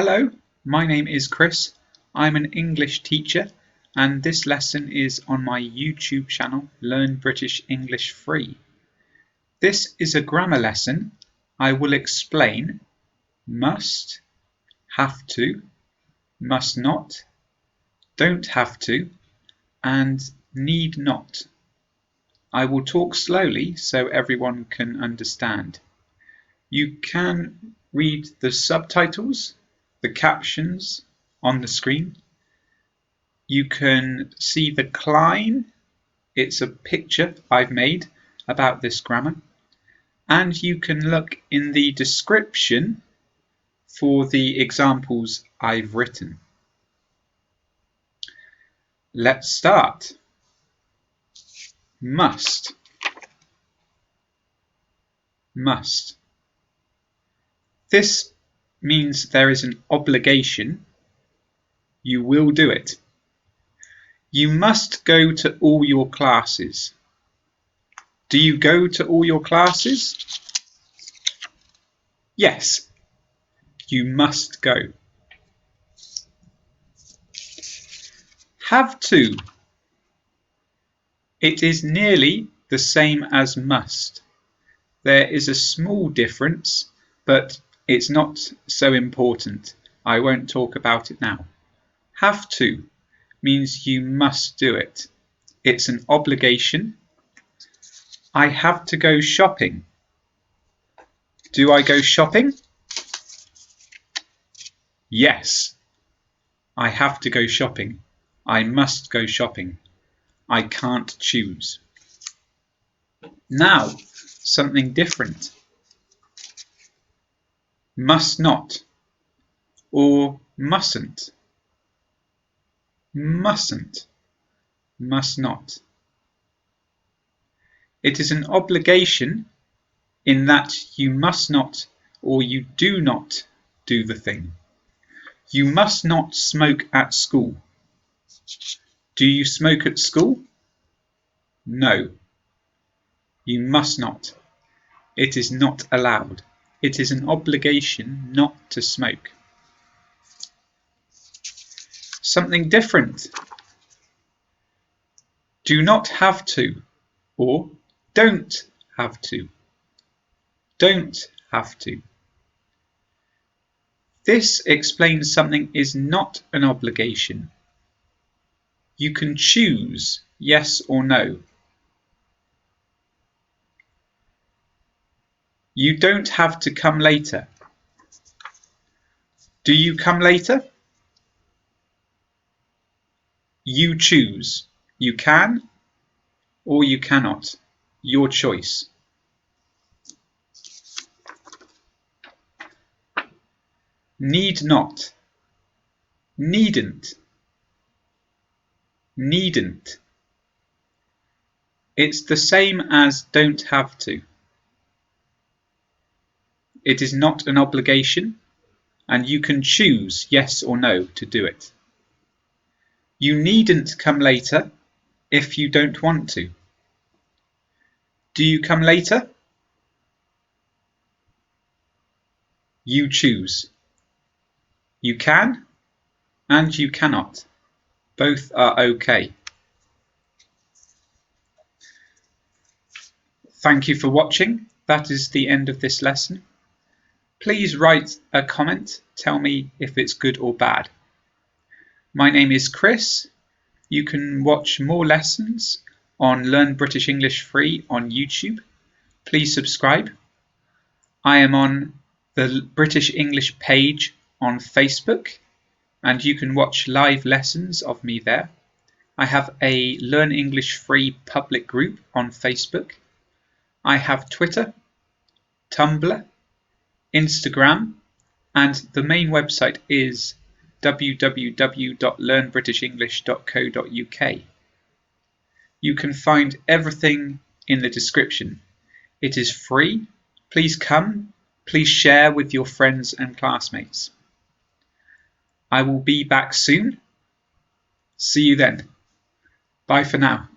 Hello, my name is Chris. I'm an English teacher and this lesson is on my YouTube channel Learn British English Free. This is a grammar lesson. I will explain must, have to, must not, don't have to, and need not. I will talk slowly so everyone can understand. You can read the subtitles, the captions on the screen. You can see the cline. It's a picture I've made about this grammar. And you can look in the description for the examples I've written. Let's start. Must. Must. This means there is an obligation. You will do it. You must go to all your classes. Do you go to all your classes? Yes, you must go. Have to. It is nearly the same as must. There is a small difference, but it's not so important. I won't talk about it now. Have to means you must do it. It's an obligation. I have to go shopping. Do I go shopping? Yes, I have to go shopping. I must go shopping. I can't choose. Now, something different. Must not or mustn't. Mustn't, must not. It is an obligation in that you must not or you do not do the thing. You must not smoke at school. Do you smoke at school? No. You must not. It is not allowed. It is an obligation not to smoke. Something different. Do not have to or don't have to. Don't have to. This explains something is not an obligation. You can choose yes or no. You don't have to come later. Do you come later? You choose. You can or you cannot. Your choice. Need not. Needn't. Needn't. It's the same as don't have to. It is not an obligation, and you can choose yes or no to do it. You needn't come later if you don't want to. Do you come later? You choose. You can and you cannot. Both are okay. Thank you for watching. That is the end of this lesson. Please write a comment. Tell me if it's good or bad. My name is Chris. You can watch more lessons on Learn British English Free on YouTube. Please subscribe. I am on the British English page on Facebook, and you can watch live lessons of me there. I have a Learn English Free public group on Facebook. I have Twitter, Tumblr, Instagram, and the main website is www.learnbritishenglish.co.uk. You can find everything in the description. It is free. Please come. Please share with your friends and classmates. I will be back soon. See you then. Bye for now.